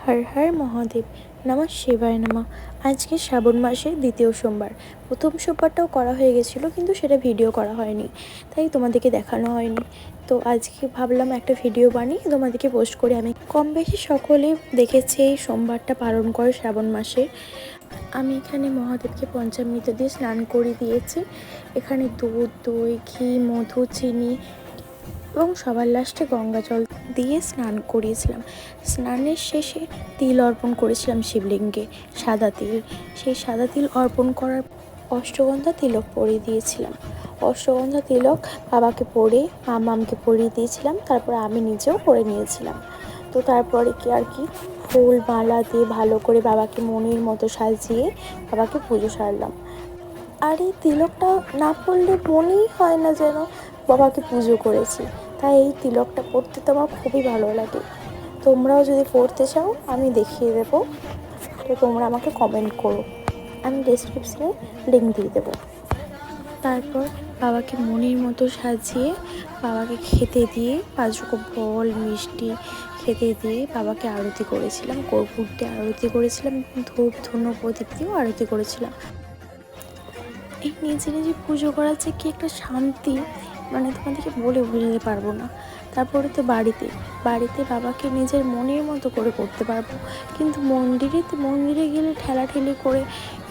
হর হর মহাদেব, নমঃ শিবায় নমঃ। আজকে শ্রাবণ মাসের দ্বিতীয় সোমবার। প্রথম সোমবারটাও করা হয়ে গেছিলো, কিন্তু সেটা ভিডিও করা হয়নি, তাই তোমাদেরকে দেখানো হয়নি। তো আজকে ভাবলাম একটা ভিডিও বানিয়ে তোমাদেরকে পোস্ট করে। আমি কম বেশি সকলে দেখেছি এই সোমবারটা পালন করে শ্রাবণ মাসে। আমি এখানে মহাদেবকে পঞ্চামৃত দিয়ে স্নান করিয়ে দিয়েছি। এখানে দুধ, দই, ঘি, মধু, চিনি এবং সবার লাস্টে গঙ্গা জল দিয়ে স্নান করিয়েছিলাম। স্নানের শেষে তিল অর্পণ করেছিলাম শিবলিঙ্গে, সাদা তিল। সেই সাদা তিল অর্পণ করার অষ্টগন্ধা তিলক পরিয়ে দিয়েছিলাম। অষ্টগন্ধা তিলক বাবাকে পরে মামামকে পরিয়ে দিয়েছিলাম, তারপর আমি নিজেও পরে নিয়েছিলাম। তো তারপরে কি ফুল মালা দিয়ে ভালো করে বাবাকে মনের মতো সাজিয়ে বাবাকে পুজো সারলাম। আর এই তিলকটা না পড়লে মনেই হয় না যেন বাবাকে পুজো করেছি। তাই এই তিলকটা পড়তে তো আমার খুবই ভালো লাগে। তোমরাও যদি পড়তে চাও আমি দেখিয়ে দেবো, তো তোমরা আমাকে কমেন্ট করো, আমি ডেসক্রিপশনে লিঙ্ক দিয়ে দেবো। তারপর বাবাকে মনের মতো সাজিয়ে বাবাকে খেতে দিয়ে 5 রকম ফল মিষ্টি খেতে দিয়ে বাবাকে আরতি করেছিলাম। কর্পূর দিয়ে আরতি করেছিলাম, ধূপ ধুনো প্রদীপ দিয়েও আরতি করেছিলাম। এই নিজে নিজে পুজো করার যে কি একটা শান্তি, মানে তোমাদেরকে বলে বোঝাতে পারবো না। তারপরে তো বাড়িতে বাবাকে নিজের মনের মতো করে করতে পারবো, কিন্তু মন্দিরে গেলে ঠেলাঠেলি করে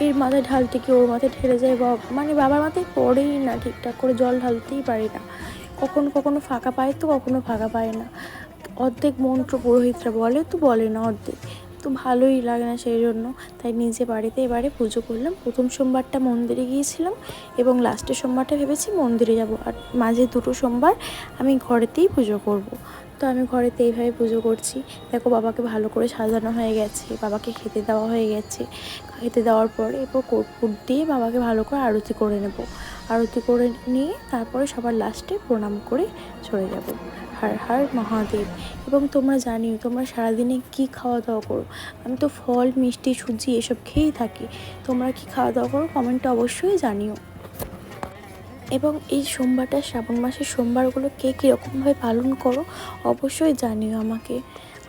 এর মাথায় ঢালতে কি ওর মাথায় ঠেলে যায়, মানে বাবার মাথায় পড়েই না, ঠিকঠাক করে জল ঢালতেই পারি না। কখনো ফাঁকা পায় তো কখনো ফাঁকা পায় না। অর্ধেক মন্ত্র পুরোহিতরা বলে না অর্ধেক, তো ভালোই লাগে না। সেই জন্য তাই নিজে বাড়িতে এবারে পুজো করলাম। প্রথম সোমবারটা মন্দিরে গিয়েছিলাম এবং লাস্টের সোমবারটা ভেবেছি মন্দিরে যাব, আর মাঝে 2টো সোমবার আমি ঘরেতেই পুজো করব। তো আমি ঘরেতে এইভাবে পুজো করছি। দেখো বাবাকে ভালো করে সাজানো হয়ে গেছে, বাবাকে খেতে দেওয়া হয়ে গেছে। খেতে দেওয়ার পর এরপর কর্পূর দিয়ে বাবাকে ভালো করে আরতি করে নেব। আরতি করে নিয়ে তারপরে সবার লাস্টে প্রণাম করে চলে যাব। হর হর মহাদেব। এবং তোমরা জানিও তোমরা সারাদিনে কি খাওয়া দাওয়া করো। আমি তো ফল মিষ্টি সুজি এসব খেয়েই থাকি। তোমরা কি খাওয়া দাওয়া করো কমেন্টে অবশ্যই জানিও। এবং এই সোমবারটা, শ্রাবণ মাসের সোমবারগুলো কে কীরকমভাবে পালন করো অবশ্যই জানিও আমাকে।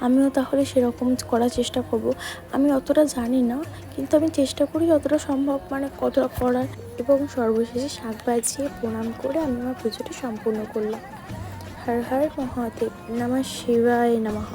আমিও তাহলে সেরকম করার চেষ্টা করব। আমি অতটা জানি না, কিন্তু আমি চেষ্টা করি যতটা সম্ভব, মানে কতটা করার। এবং সর্বশেষে শাক বাজিয়ে প্রণাম করে আমি আমার পুজোটি সম্পূর্ণ করলাম। হর হর মহাদেব, নমঃ শিবায় নমঃ।